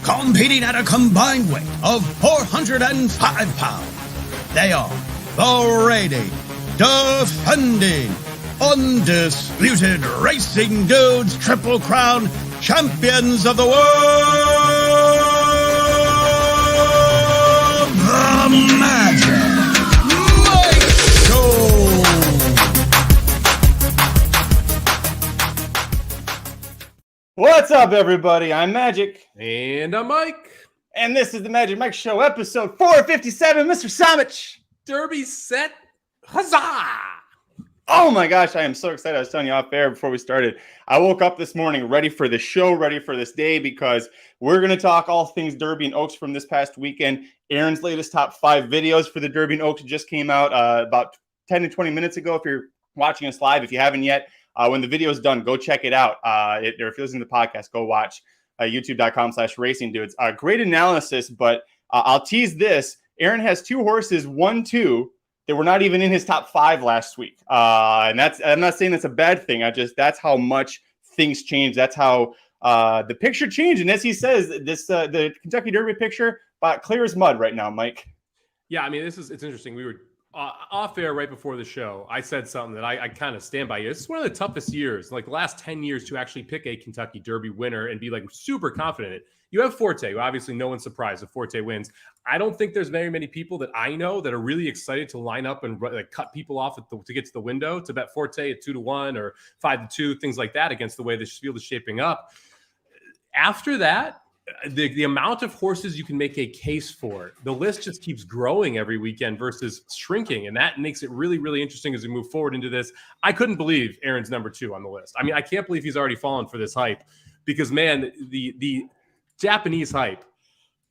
competing at a combined weight of 405 pounds. They are the reigning, defending, undisputed Racing Dudes Triple Crown champions of the world, the Magic Mike Show. What's up, everybody? I'm Magic. And I'm Mike. And this is the Magic Mike Show, episode 457. Mr. Somich. Derby set. Huzzah! Oh my gosh, I am so excited. I was telling you off air before we started. I woke up this morning ready for this show, ready for this day, because we're going to talk all things Derby and Oaks from this past weekend. Aaron's latest top 5 videos for the Derby and Oaks just came out about 10 to 20 minutes ago. If you're watching us live, if you haven't yet, when the video is done, go check it out. Or if you're listening to the podcast, go watch youtube.com/racing dudes. Great analysis, but I'll tease this. Aaron has 2 horses, 1-2, that were not even in his top 5 last week. And I'm not saying that's a bad thing. That's how much things change. That's how the picture changed. And as he says, the Kentucky Derby picture, clear as mud right now, Mike. Yeah, I mean, it's interesting. We were off air right before the show. I said something that I kind of stand by. This is one of the toughest years, like the last 10 years, to actually pick a Kentucky Derby winner and be like super confident in it. You have Forte. Obviously, no one's surprised if Forte wins. I don't think there's very many people that I know that are really excited to line up and like cut people off to get to the window to bet Forte at 2-1 or 5-2, things like that against the way this field is shaping up. After that, the amount of horses you can make a case for, the list just keeps growing every weekend versus shrinking. And that makes it really, really interesting as we move forward into this. I couldn't believe Aaron's number 2 on the list. I mean, I can't believe he's already fallen for this hype because, man, the Japanese hype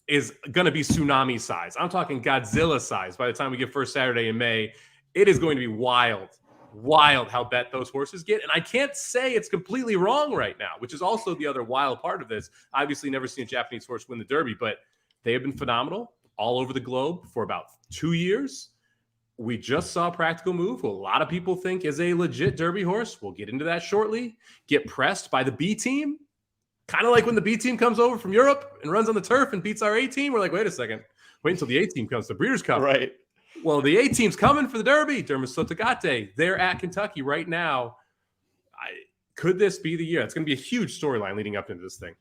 is going to be tsunami size. I'm talking Godzilla size by the time we get first Saturday in May. It is going to be wild how bet those horses get. And I can't say it's completely wrong right now, which is also the other wild part of this. Obviously never seen a Japanese horse win the Derby, but they have been phenomenal all over the globe for about 2 years. We just saw Practical Move, who a lot of people think is a legit Derby horse. We'll get into that shortly. Get pressed by the B team. Kind of like when the B team comes over from Europe and runs on the turf and beats our A team. We're like, wait a second. Wait until the A team comes to Breeders' Cup. Right. Well, the A team's coming for the Derby. Dermisotogate. They're at Kentucky right now. Could this be the year? It's going to be a huge storyline leading up into this thing.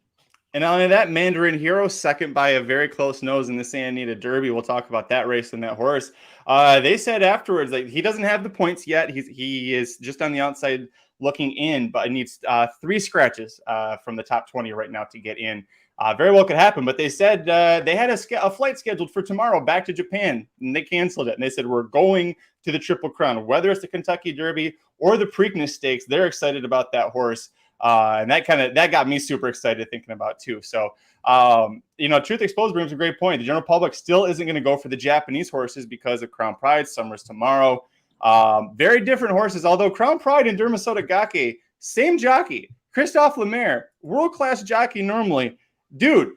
And not only that, Mandarin Hero, second by a very close nose in the Santa Anita Derby. We'll talk about that race and that horse. They said afterwards that he doesn't have the points yet. He is just on the outside looking in, but it needs 3 scratches from the top 20 right now to get in. Very well could happen, but they said they had a flight scheduled for tomorrow back to Japan, and they canceled it. And they said, we're going to the Triple Crown, whether it's the Kentucky Derby or the Preakness Stakes. They're excited about that horse. And that got me super excited thinking about too. So, Truth Exposed brings a great point. The general public still isn't going to go for the Japanese horses because of Crown Pride. Summer's tomorrow. Very different horses, although Crown Pride and Dermisotogake, same jockey. Christophe Lemaire, world-class jockey normally. Dude,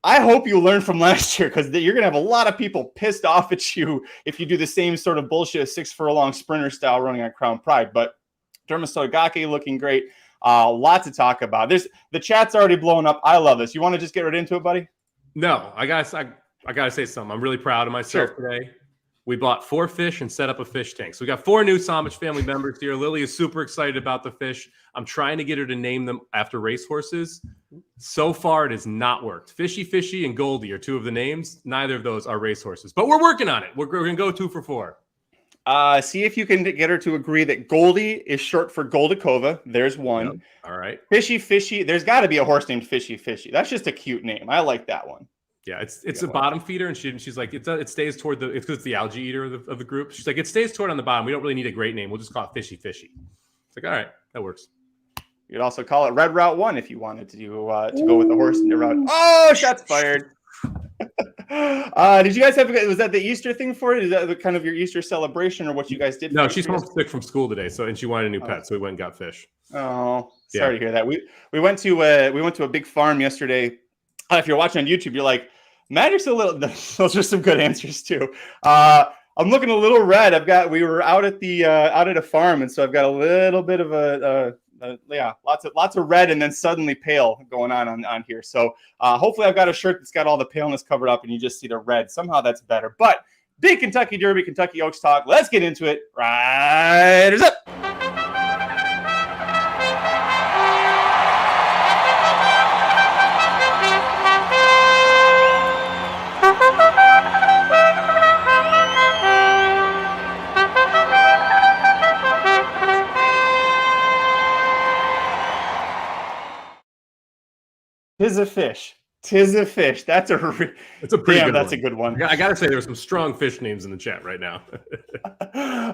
I hope you learned from last year because you're going to have a lot of people pissed off at you if you do the same sort of bullshit 6 furlong sprinter style running on Crown Pride. But Dermisotogake looking great. Lots to talk about. The chat's already blowing up. I love this. You want to just get right into it, buddy? No, I gotta say something. I'm really proud of myself today. We bought 4 fish and set up a fish tank. So we got 4 new Somich family members here. Lily is super excited about the fish. I'm trying to get her to name them after racehorses. So far, it has not worked. Fishy, and Goldie are 2 of the names. Neither of those are racehorses, but we're working on it. We're going to go 2 for 4. See if you can get her to agree that Goldie is short for Goldikova. There's 1. Yep. All right. Fishy. There's got to be a horse named Fishy. That's just a cute name. I like that one. Yeah, it's a bottom feeder, and she's like, it stays toward it's because it's the algae eater of the group. She's like, it stays toward on the bottom. We don't really need a great name. We'll just call it Fishy. It's like, all right, that works. You could also call it Red Route 1 if you wanted to go with the horse in the route. Oh, shots fired. Did you guys was that the Easter thing for it? Is that kind of your Easter celebration or what you guys did? No, she's homesick from school today, and she wanted a new pet, so we went and got fish. Oh, sorry to hear that. We went to a big farm yesterday. If you're watching on YouTube, you're like, Magic's a little. Those are some good answers too. I'm looking a little red. We were out at a farm, and so I've got a little bit of a Yeah, lots of red and then suddenly pale going on here. So hopefully I've got a shirt that's got all the paleness covered up and you just see the red. Somehow that's better. But big Kentucky Derby, Kentucky Oaks talk. Let's get into it. Riders up. Tis a fish. Tis a fish. That's a pretty good that's one. A good one. I gotta say, there's some strong fish names in the chat right now.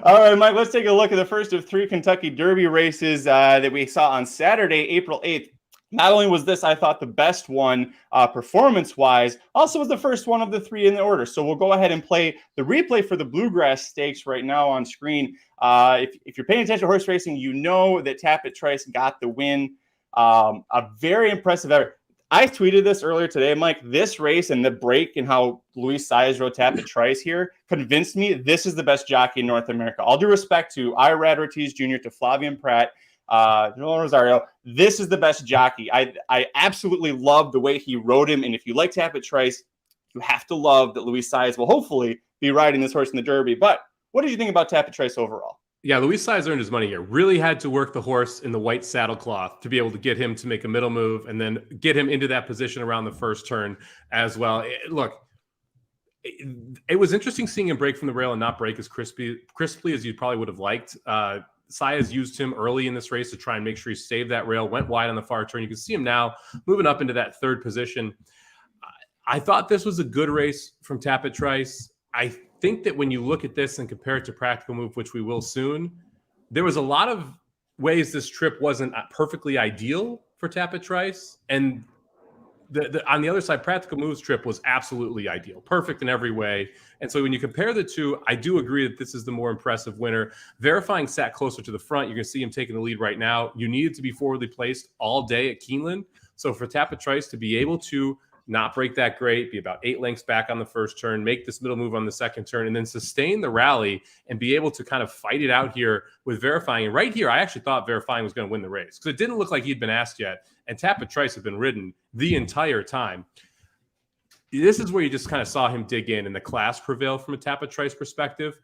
All right, Mike, let's take a look at the first of 3 Kentucky Derby races that we saw on Saturday, April 8th. Not only was this, I thought, the best one performance-wise, also was the first one of the 3 in the order. So we'll go ahead and play the replay for the Bluegrass Stakes right now on screen. If you're paying attention to horse racing, you know that Tapit Trice got the win. A very impressive effort. I tweeted this earlier today, Mike. This race and the break and how Luis Saez rode Tapit Trice here convinced me this is the best jockey in North America. All due respect to Irad Ortiz Jr., to Flavian Pratt, Nolan Rosario. This is the best jockey. I absolutely love the way he rode him. And if you like Tapit Trice, you have to love that Luis Saez will hopefully be riding this horse in the Derby. But what did you think about Tapit Trice overall? Yeah, Luis Saez earned his money here. Really had to work the horse in the white saddlecloth to be able to get him to make a middle move and then get him into that position around the first turn as well. It was interesting seeing him break from the rail and not break as crisply as you probably would have liked. Saez used him early in this race to try and make sure he saved that rail, went wide on the far turn. You can see him now moving up into that third position. I thought this was a good race from Tapit Trice. I think that when you look at this and compare it to Practical Move, which we will soon, there was a lot of ways this trip wasn't perfectly ideal for Tapit Trice. And on the other side, Practical Move's trip was absolutely ideal, perfect in every way. And so when you compare the two, I do agree that this is the more impressive winner. Verifying sat closer to the front. You're going to see him taking the lead right now. You needed to be forwardly placed all day at Keeneland. So for Tapit Trice to be able to not break that great, be about 8 lengths back on the first turn, make this middle move on the second turn, and then sustain the rally and be able to kind of fight it out here with Verifying. And right here, I actually thought Verifying was going to win the race because it didn't look like he'd been asked yet, and Tapit Trice had been ridden the entire time. This is where you just kind of saw him dig in and the class prevail from a Tapit Trice perspective.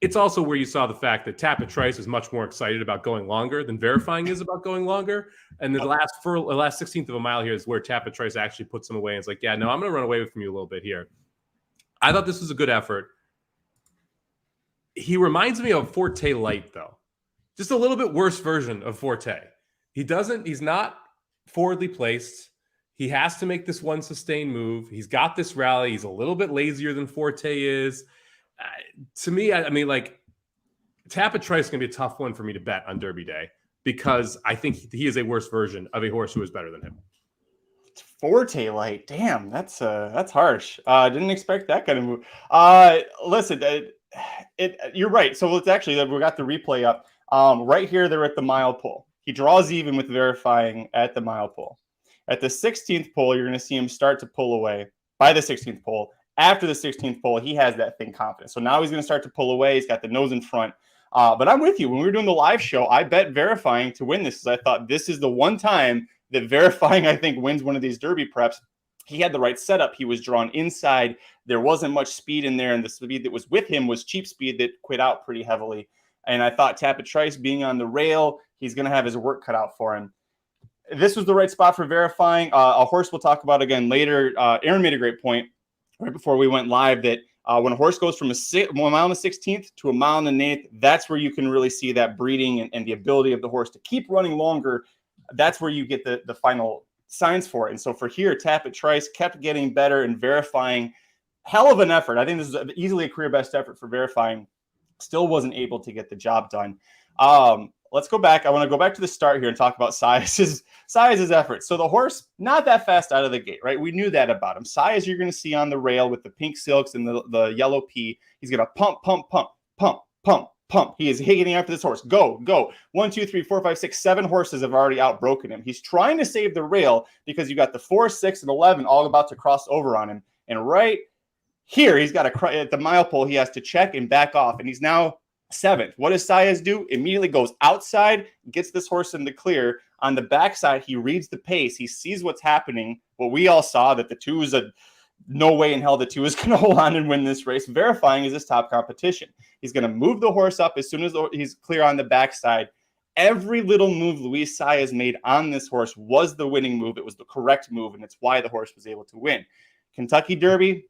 It's also where you saw the fact that Tapit Trice is much more excited about going longer than Verifying is about going longer. And the last 16th of a mile here is where Tapit Trice actually puts him away and it's like, yeah, no, I'm going to run away from you a little bit here. I thought this was a good effort. He reminds me of Forte Light, though. Just a little bit worse version of Forte. He's not forwardly placed. He has to make this one sustained move. He's got this rally. He's a little bit lazier than Forte is. To me, I mean, like, Tapit Trice is going to be a tough one for me to bet on Derby Day because I think he is a worse version of a horse who is better than him. Forte Light, damn, that's harsh. Didn't expect that kind of move. Listen, you're right. So it's actually we got the replay up right here. They're at the mile pole. He draws even with Verifying at the mile pole. At the 16th pole, you're going to see him start to pull away by the 16th pole. After the 16th pole, he has that thing confident. So now he's going to start to pull away. He's got the nose in front. But I'm with you. When we were doing the live show, I bet Verifying to win this because I thought this is the one time that Verifying, I think, wins one of these Derby preps. He had the right setup. He was drawn inside. There wasn't much speed in there, and the speed that was with him was cheap speed that quit out pretty heavily. And I thought Tapit Trice being on the rail, he's going to have his work cut out for him. This was the right spot for Verifying. A horse we'll talk about again later. Aaron made a great point right before we went live that when a horse goes from a mile and a 16th to a mile and an eighth, that's where you can really see that breeding and the ability of the horse to keep running longer. That's where you get the final signs for it. And so for here, Tapit Trice kept getting better and Verifying. Hell of an effort. I think this is easily a career best effort for Verifying. Still wasn't able to get the job done. Let's go back. I want to go back to the start here and talk about Saez's effort. So the horse, not that fast out of the gate, right? We knew that about him. Saez, you're going to see on the rail with the pink silks and the yellow pea. He's going to pump, pump, pump, pump, pump, pump. He is hitting after this horse. Go, go. 1, 2, 3, 4, 5, 6, 7 horses have already outbroken him. He's trying to save the rail because you got the 4, 6, and 11 all about to cross over on him. And right here, he's got at the mile pole, he has to check and back off. And he's now 7th. What does Saez do? Immediately goes outside, gets this horse in the clear. On the backside, he reads the pace. He sees what's happening. Well, we all saw that the 2 is no way in hell the 2 is going to hold on and win this race. Verifying is his top competition. He's going to move the horse up as soon as he's clear on the backside. Every little move Luis Saez made on this horse was the winning move. It was the correct move, and it's why the horse was able to win. Kentucky Derby,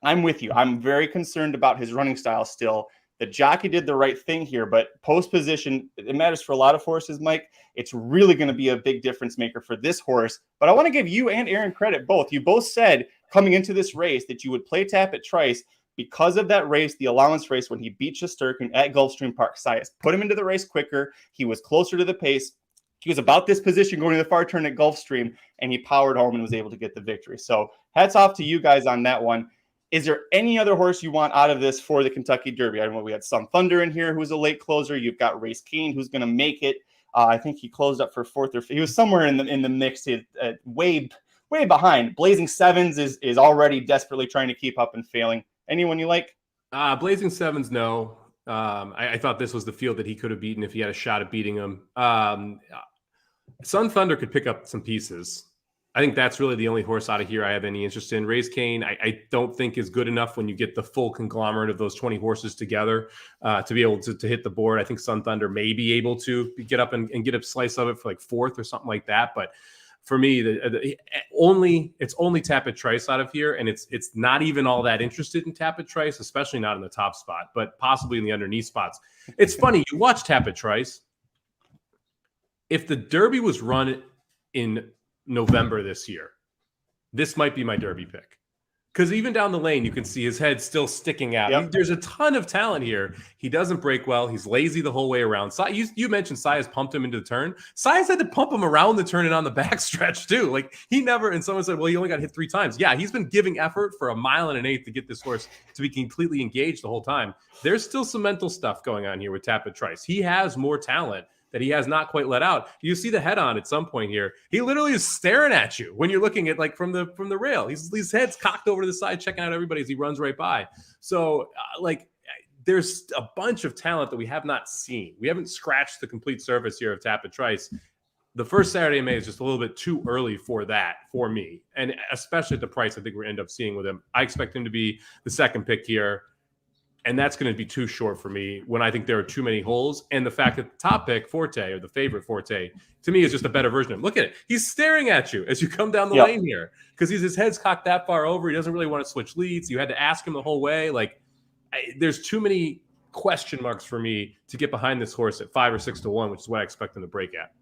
I'm with you. I'm very concerned about his running style still. The jockey did the right thing here, but post position, it matters for a lot of horses, Mike. It's really going to be a big difference maker for this horse. But I want to give you and Aaron credit both. You both said coming into this race that you would play Tapit Trice because of that race, the allowance race, when he beat Shesterkin at Gulfstream Park. Saez put him into the race quicker. He was closer to the pace. He was about this position going to the far turn at Gulfstream, and he powered home and was able to get the victory. So hats off to you guys on that one. Is there any other horse you want out of this for the Kentucky Derby? I know we had Sun Thunder in here, who's a late closer. You've got Race Keen, who's going to make it. I think he closed up for 4th or 5th. He was somewhere in the mix, way behind. Blazing Sevens is already desperately trying to keep up and failing. Anyone you like? Blazing Sevens, no. I thought this was the field that he could have beaten if he had a shot at beating him. Sun Thunder could pick up some pieces. I think that's really the only horse out of here I have any interest in. Race Kane, I don't think is good enough when you get the full conglomerate of those 20 horses together to be able to hit the board. I think Sun Thunder may be able to get up and get a slice of it for like 4th or something like that. But for me, it's only Tapit Trice out of here, and it's not even all that interested in Tapit Trice, especially not in the top spot, but possibly in the underneath spots. It's funny, you watch Tapit Trice. If the Derby was run in November this year, this might be my Derby pick. Because even down the lane, you can see his head still sticking out. Yep. There's a ton of talent here. He doesn't break well. He's lazy the whole way around. You mentioned Saez pumped him into the turn. Saez had to pump him around the turn and on the backstretch too. Like he never, and someone said, well, he only got hit 3 times. Yeah, he's been giving effort for 1 1/8 miles to get this horse to be completely engaged the whole time. There's still some mental stuff going on here with Tapit Trice. He has more talent that he has not quite let out. You see the head on at some point here. He literally is staring at you when you're looking at like from the rail. His head's cocked over to the side, checking out everybody as he runs right by. So there's a bunch of talent that we have not seen. We haven't scratched the complete surface here of Tapit Trice. The first Saturday in May is just a little bit too early for that for me. And especially at the price I think we're end up seeing with him. I expect him to be the second pick here. And that's going to be too short for me when I think there are too many holes. And the fact that the top pick, Forte, or the favorite Forte, to me is just a better version of him. Look at it. He's staring at you as you come down the lane here because his head's cocked that far over. He doesn't really want to switch leads. You had to ask him the whole way. There's too many question marks for me to get behind this horse at 5 or 6 to 1, which is what I expect him to break at.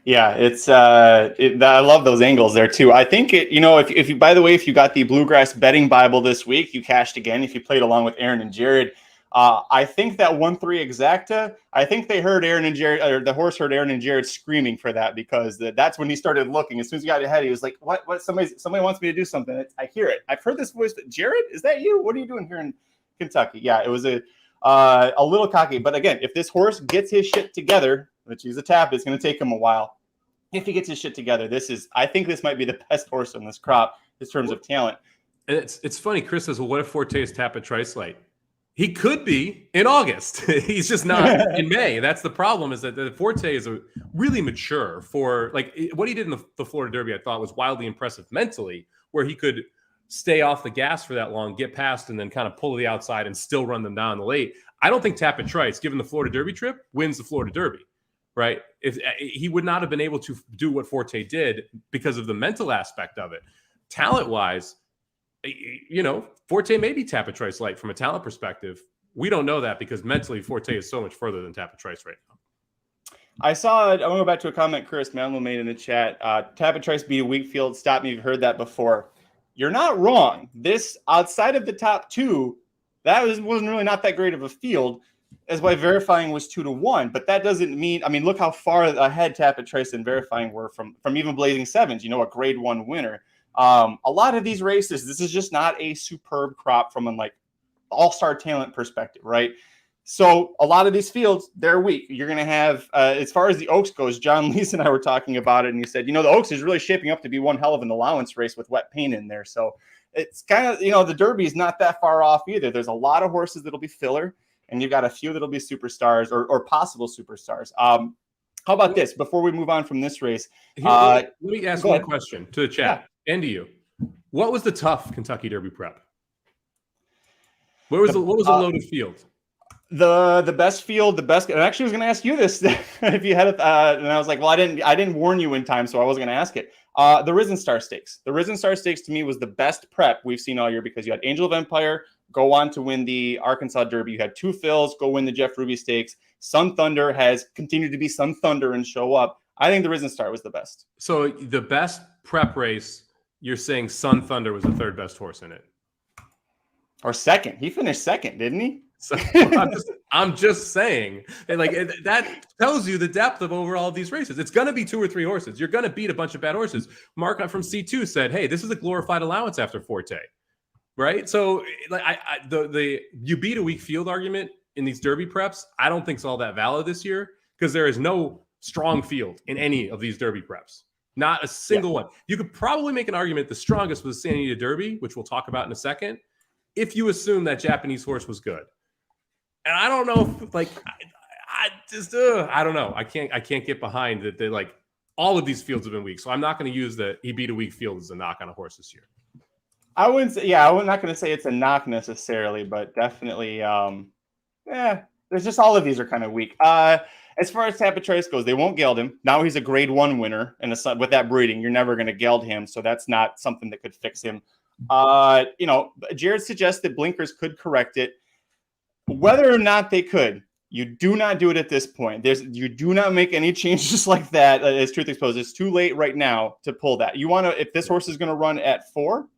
Yeah, it's I love those angles there too. I think if you, by the way, if you got the Bluegrass betting Bible this week, you cashed again. If you played along with Aaron and Jared, I think that 1-3 exacta. I think they heard Aaron and Jared, or the horse heard Aaron and Jared screaming for that because that's when he started looking. As soon as he got ahead, he was like, "What? Somebody wants me to do something." I hear it. I've heard this voice. Jared, is that you? What are you doing here in Kentucky? Yeah, it was a little cocky, but again, if this horse gets his shit together, which he's a tap, it's going to take him a while. If he gets his shit together, I think this might be the best horse in this crop in terms of talent. And it's funny. Chris says, well, what if Forte is Tapit Trice light? He could be in August. He's just not in May. That's the problem, is that the Forte is a really mature for what he did in the Florida Derby. I thought was wildly impressive mentally, where he could stay off the gas for that long, get past, and then kind of pull to the outside and still run them down in the late. I don't think Tapit Trice, given the Florida Derby trip, wins the Florida Derby. Right? If he would not have been able to do what Forte did because of the mental aspect of it. Talent-wise, Forte may be Tapit Trice light from a talent perspective. We don't know that because mentally Forte is so much further than Tapit Trice right now. I want to go back to a comment Chris Manlow made in the chat. Tapit Trice beat a weak field. Stop me if you've heard that before. You're not wrong. This, outside of the top 2, wasn't really not that great of a field. As why Verifying was 2 to 1, but that doesn't mean. I mean, look how far ahead Tapit Trice and Verifying were from even Blazing Sevens. A grade 1 winner. A lot of these races, this is just not a superb crop from an all-star talent perspective, right? So a lot of these fields, they're weak. You're going to have, as far as the Oaks goes, John Lees and I were talking about it, and he said, the Oaks is really shaping up to be one hell of an allowance race with Wet Paint in there. So it's kind of, the Derby is not that far off either. There's a lot of horses that'll be filler. and you've got a few that'll be superstars or possible superstars. How about this? Before we move on from this race, let me ask one question to the chat and to you. What was the tough Kentucky Derby prep? What was the loaded field? The best field, and actually I was going to ask you this if you had it, and I was like, well, I didn't warn you in time, so I wasn't going to ask it. The Risen Star Stakes. The Risen Star Stakes to me was the best prep we've seen all year because you had Angel of Empire go on to win the Arkansas Derby. You had 2 fills go win the Jeff Ruby Stakes. Sun Thunder has continued to be Sun Thunder and show up. I think the Risen Star was the best. So the best prep race, you're saying Sun Thunder was the 3rd best horse in it? Or second. He finished second, didn't he? So I'm just saying, and like that tells you the depth of overall of these races. It's going to be 2 or 3 horses. You're going to beat a bunch of bad horses. Mark from C2 said, "Hey, this is a glorified allowance after Forte," right? So, like, the you beat a weak field argument in these Derby preps, I don't think it's all that valid this year because there is no strong field in any of these Derby preps. Not a single one. You could probably make an argument the strongest was the Santa Anita Derby, which we'll talk about in a second, if you assume that Japanese horse was good. And I don't know if, like, I don't know. I can't get behind that. They like all of these fields have been weak. So I'm not going to use he beat a weak field as a knock on a horse this year. I wouldn't say, I'm not going to say it's a knock necessarily, but definitely, there's just all of these are kind of weak. As far as Tapit Trice goes, they won't geld him. Now he's a grade 1 winner, and with that breeding, you're never going to geld him. So that's not something that could fix him. Jared suggests that blinkers could correct it. Whether or not they could, you do not do it at this point. You do not make any changes like that as truth exposed. It's too late right now to pull that. You want to, if this horse is going to run at 4,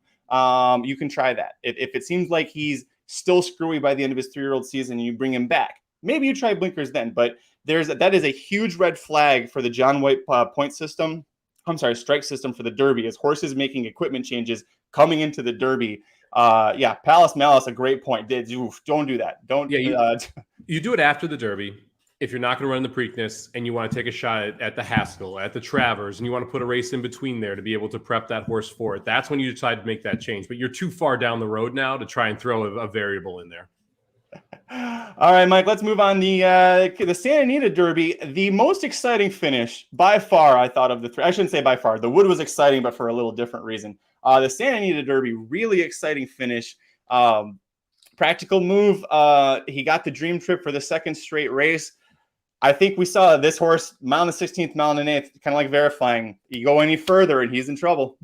you can try that. If it seems like he's still screwy by the end of his 3-year-old season and you bring him back, maybe you try blinkers then. But that is a huge red flag for the John White strike system for the Derby as horses making equipment changes coming into the Derby. Palace Malice, a great point. Don't do that. Don't. Yeah, you do it after the Derby if you're not going to run the Preakness and you want to take a shot at the Haskell, at the Travers, and you want to put a race in between there to be able to prep that horse for it. That's when you decide to make that change. But you're too far down the road now to try and throw a variable in there. All right, Mike, let's move on. The Santa Anita Derby, the most exciting finish by far, I thought of the 3. I shouldn't say by far. The Wood was exciting, but for a little different reason. The Santa Anita Derby, really exciting finish. Practical Move. He got the dream trip for the 2nd straight race. I think we saw this horse mile in the 16th, mile in the 8th, kind of like verifying. You go any further and he's in trouble.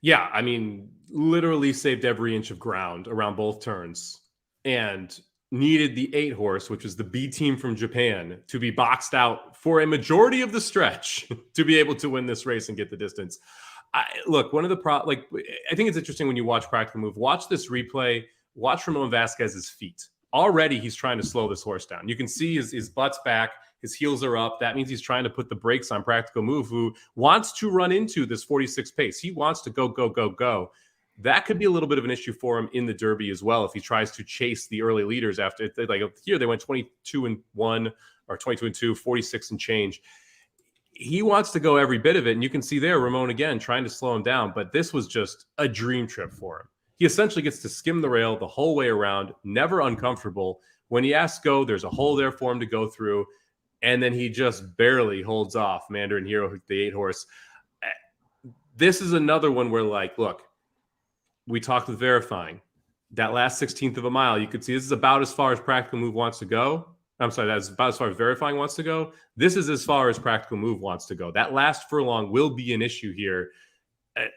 Yeah, I mean, literally saved every inch of ground around both turns and needed the 8 horse, which was the B team from Japan, to be boxed out for a majority of the stretch to be able to win this race and get the distance. Look, one of the I think it's interesting when you watch Practical Move. Watch this replay. Watch Ramon Vasquez's feet. Already, he's trying to slow this horse down. You can see his butt's back. His heels are up. That means he's trying to put the brakes on Practical Move, who wants to run into this 46 pace. He wants to go, go, go, go. That could be a little bit of an issue for him in the Derby as well if he tries to chase the early leaders after. Like here, they went 22-1 or 22-2, 46 and change. He wants to go every bit of it, and you can see there Ramon again trying to slow him down, but this was just a dream trip for him. He essentially gets to skim the rail the whole way around, never uncomfortable. When he asks go, there's a hole there for him to go through, and then he just barely holds off Mandarin Hero, the 8 horse. This is another one where, like, look, we talked with verifying. That last 16th of a mile, you could see this is about as far as Practical Move wants to go. I'm sorry, that's about as far as verifying wants to go. This is as far as Practical Move wants to go. That last furlong will be an issue here,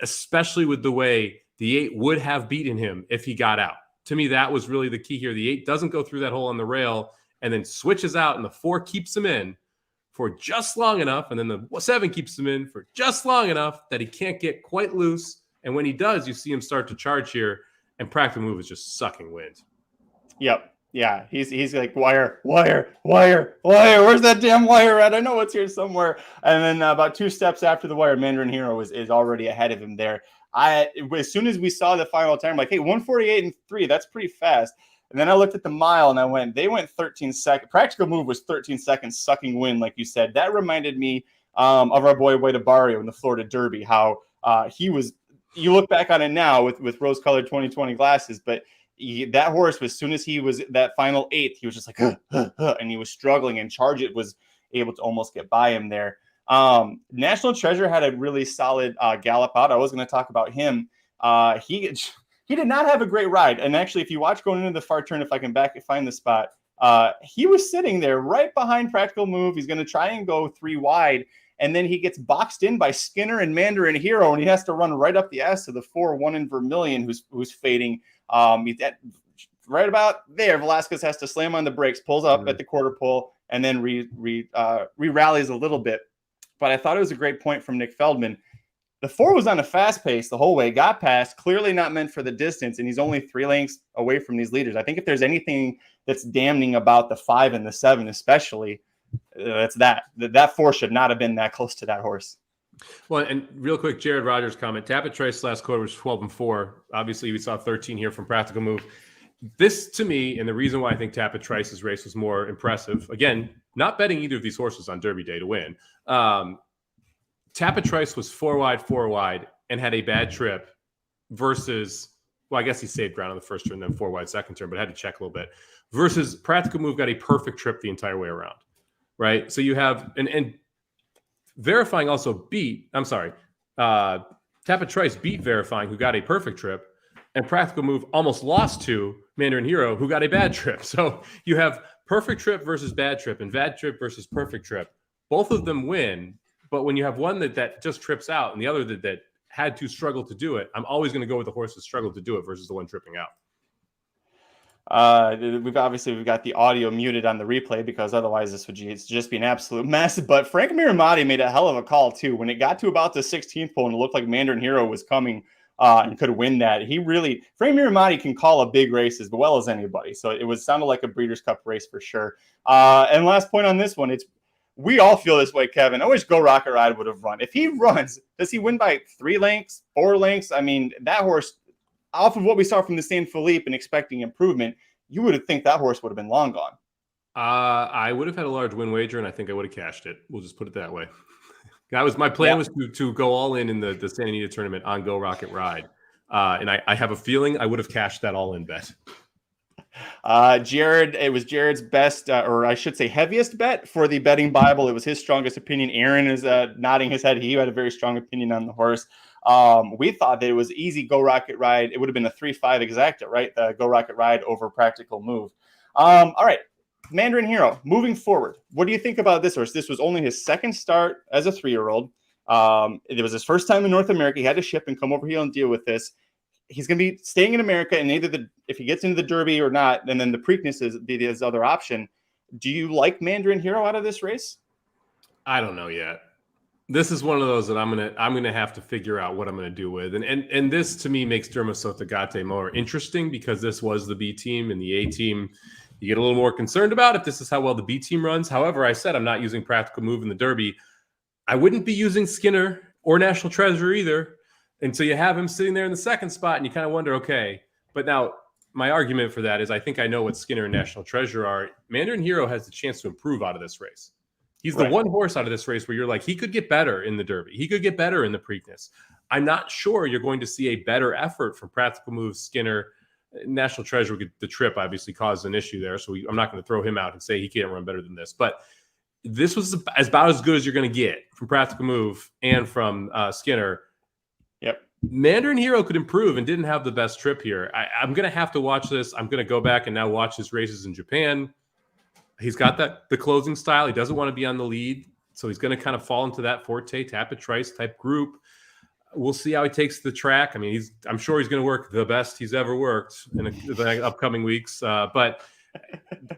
especially with the way the 8 would have beaten him if he got out. To me, that was really the key here. The 8 doesn't go through that hole on the rail and then switches out, and the 4 keeps him in for just long enough, and then the 7 keeps him in for just long enough that he can't get quite loose. And when he does, you see him start to charge here, and Practical Move is just sucking wind. Yep. Yeah, he's like, wire. Where's that damn wire at? I know it's here somewhere. And then about 2 steps after the wire, Mandarin Hero is already ahead of him there. As soon as we saw the final time, I'm like, hey, 148 and 3, that's pretty fast. And then I looked at the mile and they went 13 seconds. Practical Move was 13 seconds sucking wind, like you said. That reminded me of our boy Wade Barrio in the Florida Derby, how he was. You look back on it now with rose-colored 2020 glasses, but that horse, as soon as he was that final eighth, he was just like, and he was struggling, and Charge It was able to almost get by him there. National Treasure had a really solid gallop out. I was going to talk about him. He did not have a great ride. And actually, if you watch going into the far turn, if I can find the spot, he was sitting there right behind Practical Move. He's going to try and go 3 wide. And then he gets boxed in by Skinner and Mandarin Hero, and he has to run right up the S to the 4-1 in Vermilion, who's fading. He's at right about there. Velasquez has to slam on the brakes, pulls up at the quarter pole, and then re-rallies a little bit. But I thought it was a great point from Nick Feldman. The 4 was on a fast pace the whole way, got past, clearly not meant for the distance, and he's only 3 lengths away from these leaders. I think if there's anything that's damning about the 5 and the 7 especially, it's that 4 should not have been that close to that horse. Well, and real quick, Jared Rogers' comment, Tapit Trice last quarter was 12-4. Obviously, we saw 13 here from Practical Move. This, to me, and the reason why I think Tapit Trice's race was more impressive, again, not betting either of these horses on Derby Day to win. Tapit Trice was 4 wide, and had a bad trip versus, well, I guess he saved ground on the first turn, then 4 wide second turn, but had to check a little bit. Versus Practical Move got a perfect trip the entire way around, right? So you have, and Verifying also Tapit Trice beat Verifying, who got a perfect trip, and Practical Move almost lost to Mandarin Hero, who got a bad trip. So you have perfect trip versus bad trip, and bad trip versus perfect trip. Both of them win, but when you have one that just trips out and the other that had to struggle to do it, I'm always going to go with the horse that struggled to do it versus the one tripping out. We've got the audio muted on the replay because otherwise this would just be an absolute mess. But Frank Miramati made a hell of a call too. When it got to about the 16th pole and it looked like Mandarin Hero was coming and could win that, Frank Miramati can call a big race as well as anybody. So it sounded like a Breeders' Cup race for sure. And last point on this one, we all feel this way, Kevin. I wish Go Rocket Ride would have run. If he runs, does he win by 3 lengths, 4 lengths? I mean, that horse, off of what we saw from the San Felipe and expecting improvement, you would have think that horse would have been long gone. I would have had a large win wager, and I think I would have cashed it. We'll just put it that way. That was my plan, was to go all in the Santa Anita tournament on Go Rocket Ride. And I have a feeling I would have cashed that all in bet. Jared, it was Jared's best, or I should say heaviest bet for the betting Bible. It was his strongest opinion. Aaron is nodding his head. He had a very strong opinion on the horse. We thought that it was easy Go Rocket Ride. It would have been a 3-5 exacta, right? The Go Rocket Ride over Practical Move. All right. Mandarin Hero, moving forward. What do you think about this horse? This was only his second start as a 3-year-old. It was his first time in North America. He had to ship and come over here and deal with this. He's going to be staying in America, and if he gets into the Derby or not, and then the Preakness is his other option. Do you like Mandarin Hero out of this race? I don't know yet. This is one of those that I'm gonna have to figure out what I'm gonna do with, and this to me makes Derma Sotogate more interesting because this was the B team, and the A team you get a little more concerned about if this is how well the B team runs. However, I said I'm not using Practical Move in the Derby. I wouldn't be using Skinner or National Treasure either until you have him sitting there in the second spot, and you kind of wonder, okay. But now my argument for that is I think I know what Skinner and National Treasure are. Mandarin Hero has the chance to improve out of this race. He's the one horse out of this race where you're like, he could get better in the Derby. He could get better in the Preakness. I'm not sure you're going to see a better effort from Practical Move, Skinner. National Treasure, the trip obviously caused an issue there, so I'm not going to throw him out and say he can't run better than this. But this was about as good as you're going to get from Practical Move and from Skinner. Yep. Mandarin Hero could improve and didn't have the best trip here. I'm going to have to watch this. I'm going to go back and now watch his races in Japan. He's got the closing style. He doesn't want to be on the lead, so he's going to kind of fall into that Forte, Tapit Trice type group. We'll see how he takes the track. I mean, I'm sure he's going to work the best he's ever worked in the upcoming weeks. But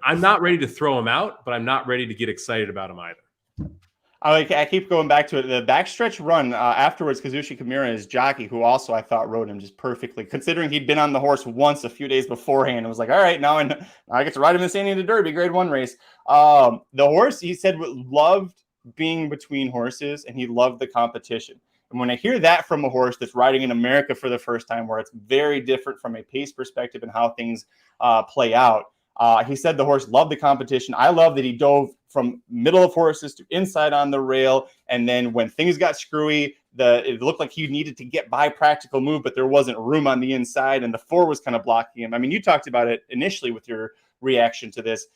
I'm not ready to throw him out, but I'm not ready to get excited about him either. I keep going back to it. The backstretch run afterwards, Kazushi Kimura, his jockey, who also I thought rode him just perfectly, considering he'd been on the horse once a few days beforehand. It was like, all right, now I get to ride him in Santa Anita Derby, grade 1 race. The horse, he said, loved being between horses, and he loved the competition. And when I hear that from a horse that's riding in America for the first time, where it's very different from a pace perspective and how things play out, He said the horse loved the competition. I love that he dove from middle of horses to inside on the rail. And then when things got screwy, it looked like he needed to get by Practical Move, but there wasn't room on the inside, and the 4 was kind of blocking him. I mean, you talked about it initially with your reaction to this.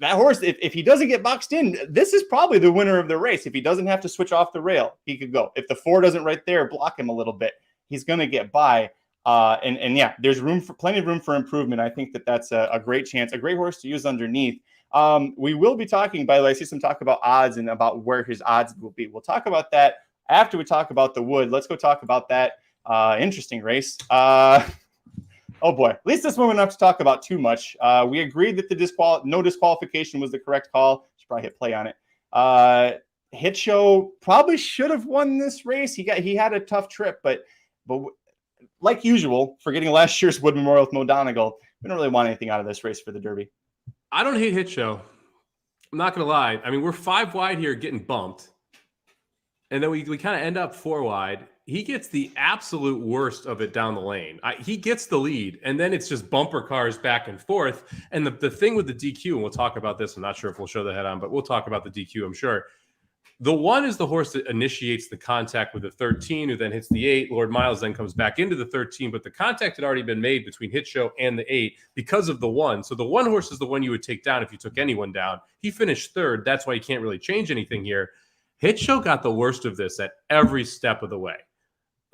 That horse, if he doesn't get boxed in, this is probably the winner of the race. If he doesn't have to switch off the rail, he could go. If the 4 doesn't right there block him a little bit, he's going to get by. And yeah, there's plenty of room for improvement. I think that's a great chance, a great horse to use underneath. We will be talking, by the way, I see some talk about odds and about where his odds will be. We'll talk about that after we talk about the Wood. Let's go talk about that interesting race. Oh boy, at least this one we don't have to talk about too much. We agreed that no disqualification was the correct call. Should probably hit play on it. Hit Show probably should have won this race. He had a tough trip, but like usual, forgetting last year's Wood Memorial with Mo Donegal, we don't really want anything out of this race for the Derby. I don't hate Hit Show. I'm not going to lie. I mean, we're 5 wide here getting bumped. And then we kind of end up 4 wide. He gets the absolute worst of it down the lane. He gets the lead, and then it's just bumper cars back and forth. And the thing with the DQ, and we'll talk about this, I'm not sure if we'll show the head on, but we'll talk about the DQ, I'm sure. The 1 is the horse that initiates the contact with the 13, who then hits the 8. Lord Miles then comes back into the 13, but the contact had already been made between Hit Show and the 8 because of the 1. So the 1 horse is the one you would take down if you took anyone down. He finished 3rd. That's why you can't really change anything here. Hit Show got the worst of this at every step of the way.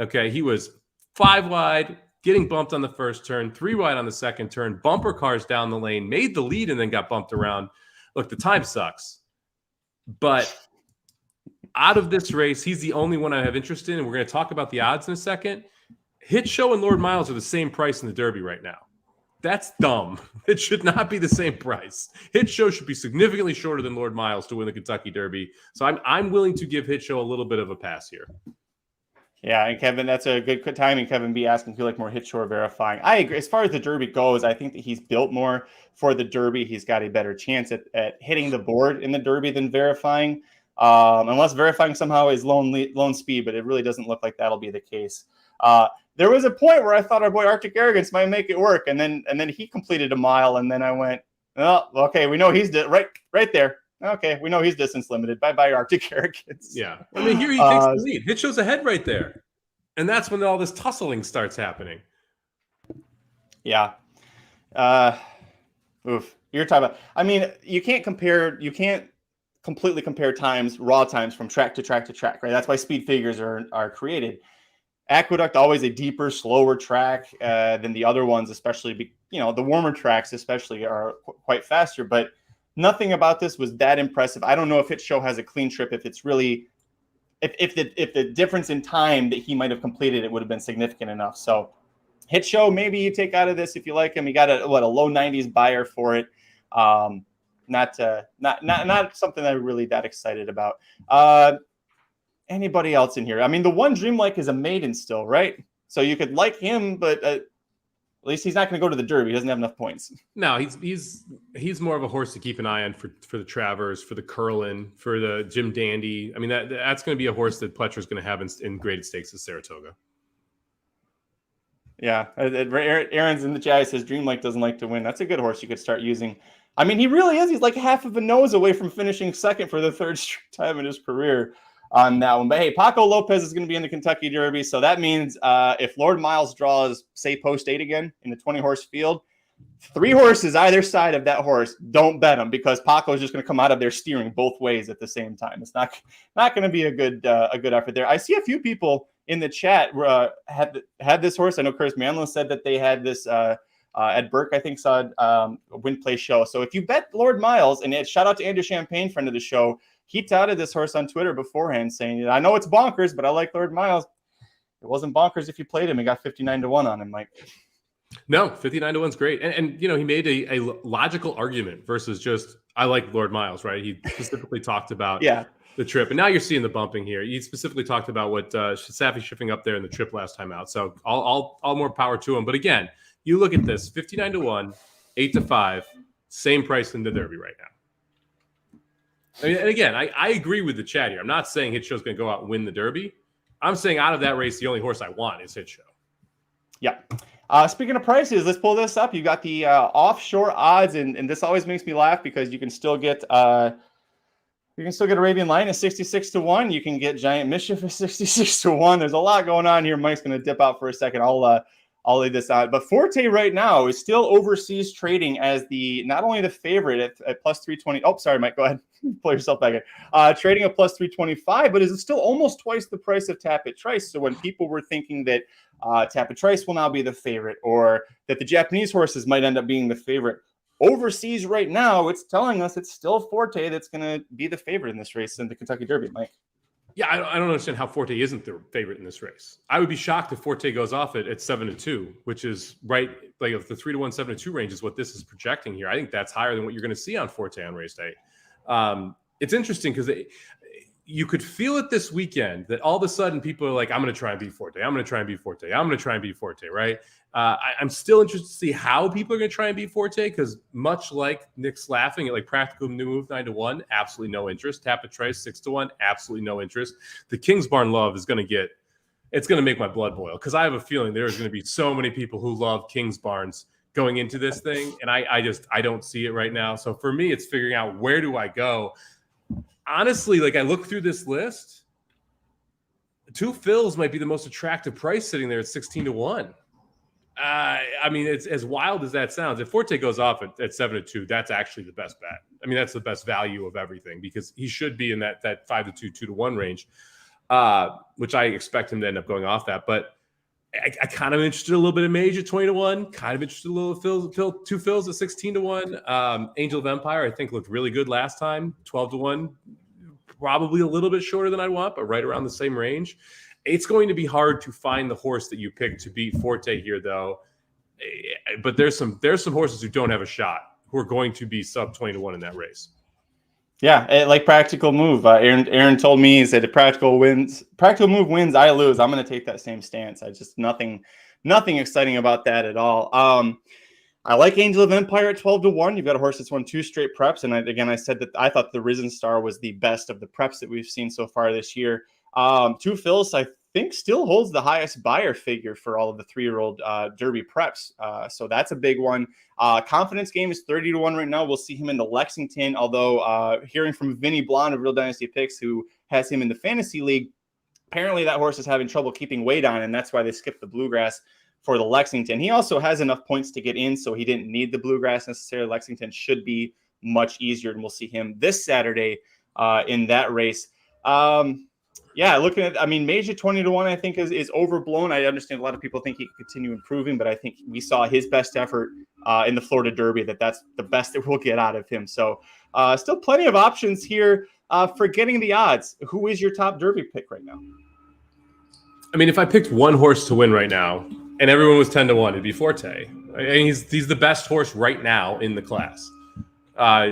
Okay, he was 5 wide, getting bumped on the first turn, 3 wide on the second turn, bumper cars down the lane, made the lead, and then got bumped around. Look, the time sucks. But out of this race, he's the only one I have interest in, and we're going to talk about the odds in a second. Hit Show and Lord Miles are the same price in the Derby right now. That's dumb. It should not be the same price. Hit Show should be significantly shorter than Lord Miles to win the Kentucky Derby. So I'm willing to give Hit Show a little bit of a pass here. Yeah, and Kevin, that's a good timing. Kevin B asking if you like more Hit Show or verifying. I agree. As far as the Derby goes, I think that he's built more for the Derby. He's got a better chance at hitting the board in the Derby than verifying. Unless verifying somehow is lone speed, but it really doesn't look like that'll be the case. There was a point where I thought our boy Arctic Arrogance might make it work, and then he completed a mile, and then I went, oh, okay, we know he's right there. Okay, we know he's distance limited. Bye-bye, Arctic Arrogance. Yeah. I mean, here he takes the lead. Hit Show's ahead right there. And that's when all this tussling starts happening. Yeah. Oof. You're talking about, I mean, you can't completely compare raw times from track to track to track, right? That's why speed figures are created. Aqueduct, always a deeper, slower track than the other ones, especially, the warmer tracks especially are quite faster, but nothing about this was that impressive. I don't know if Hit Show has a clean trip, if it's really, if the difference in time that he might have completed it would have been significant enough. So Hit Show, maybe you take out of this if you like him. You got a low 90s buyer for it. Not something I'm really that excited about. Anybody else in here? I mean, the one Dreamlike is a maiden still, right? So you could like him, but at least he's not going to go to the Derby. He doesn't have enough points. No, he's more of a horse to keep an eye on for the Travers, for the Curlin, for the Jim Dandy. I mean, that's going to be a horse that Pletcher's going to have in graded stakes at Saratoga. Yeah, Aaron's in the chat. Says Dreamlike doesn't like to win. That's a good horse you could start using. I mean, he really is. He's like half of a nose away from finishing second for the 3rd straight time in his career on that one. But hey, Paco Lopez is going to be in the Kentucky Derby. So that means if Lord Miles draws, say, post 8 again in the 20-horse field, 3 horses either side of that horse, don't bet them, because Paco is just going to come out of there steering both ways at the same time. It's not going to be a good effort there. I see a few people in the chat had this horse. I know Curtis Manlin said that they had this. Ed Burke, I think, saw a win play show. So if you bet Lord Miles, and shout out to Andrew Champagne, friend of the show, he touted this horse on Twitter beforehand, saying, I know it's bonkers, but I like Lord Miles. It wasn't bonkers if you played him. He got 59-1 on him, Mike. No, 59-1's great. And he made a logical argument versus just, I like Lord Miles, right? He specifically talked about the trip. And now you're seeing the bumping here. He specifically talked about what Safi shifting up there in the trip last time out. So all more power to him. But again, you look at this, 59-1, 8-5, same price in the Derby right now. I mean, and again, I agree with the chat here. I'm not saying Hit Show's going to go out and win the Derby. I'm saying out of that race, the only horse I want is Hit Show. Yeah. Speaking of prices, let's pull this up. You got the offshore odds, and this always makes me laugh because you can still get Arabian Lion at 66-1. You can get Giant Mischief at 66-1. There's a lot going on here. Mike's going to dip out for a second. I'll lay this out. But Forte right now is still overseas trading as not only the favorite at plus 320. Oh, sorry, Mike. Go ahead. Pull yourself back in. Trading at plus 325, but is still almost twice the price of Tapit Trice. So when people were thinking that Tapit Trice will now be the favorite, or that the Japanese horses might end up being the favorite, overseas right now, it's telling us it's still Forte that's going to be the favorite in this race in the Kentucky Derby, Mike. Yeah, I don't understand how Forte isn't the favorite in this race. I would be shocked if Forte goes off at 7-2, which is right, like if the 3-1, 7-2 range is what this is projecting here. I think that's higher than what you're going to see on Forte on race day. It's interesting because you could feel it this weekend that all of a sudden people are like, I'm going to try and beat Forte. I'm going to try and beat Forte. I'm going to try and beat Forte, right? I'm still interested to see how people are going to try and beat Forte because much like Nick's laughing at like Practical Move 9-1, absolutely no interest. Tapit Trice 6-1, absolutely no interest. The King's Barn love is going to make my blood boil because I have a feeling there's going to be so many people who love King's Barns going into this thing, and I don't see it right now. So for me, it's figuring out where do I go. Honestly, like I look through this list, Two Phils might be the most attractive price sitting there at 16-1. I mean, it's as wild as that sounds. If Forte goes off at 7-2, that's actually the best bet. I mean, that's the best value of everything because he should be in that 5-2, 2-1 range, which I expect him to end up going off that. But I kind of interested a little bit in Mage at 20-1, kind of interested a little Two Phils at 16-1. Angel of Empire, I think, looked really good last time, 12-1, probably a little bit shorter than I'd want, but right around the same range. It's going to be hard to find the horse that you pick to beat Forte here, though. But there's some horses who don't have a shot who are going to be sub 20-1 in that race. Yeah, like Practical Move. Aaron told me, he said, if Practical Move wins, I lose. I'm going to take that same stance. I just nothing exciting about that at all. I like Angel of Empire at 12-1. You've got a horse that's won 2 straight preps, and I said that I thought the Risen Star was the best of the preps that we've seen so far this year. Two Phils, I think, still holds the highest buyer figure for all of the 3-year-old Derby preps. So that's a big one. Confidence Game is 30-1 right now. We'll see him in the Lexington, although hearing from Vinny Blonde of Real Dynasty Picks, who has him in the Fantasy League, apparently that horse is having trouble keeping weight on, and that's why they skipped the Bluegrass for the Lexington. He also has enough points to get in, so he didn't need the Bluegrass necessarily. Lexington should be much easier, and we'll see him this Saturday in that race. Yeah, looking at, Mage at 20-1, I think is overblown. I understand a lot of people think he can continue improving, but I think we saw his best effort in the Florida Derby, that's the best that we'll get out of him. So still plenty of options here for getting the odds. Who is your top Derby pick right now? I mean, if I picked one horse to win right now and everyone was 10-1, it'd be Forte. He's the best horse right now in the class.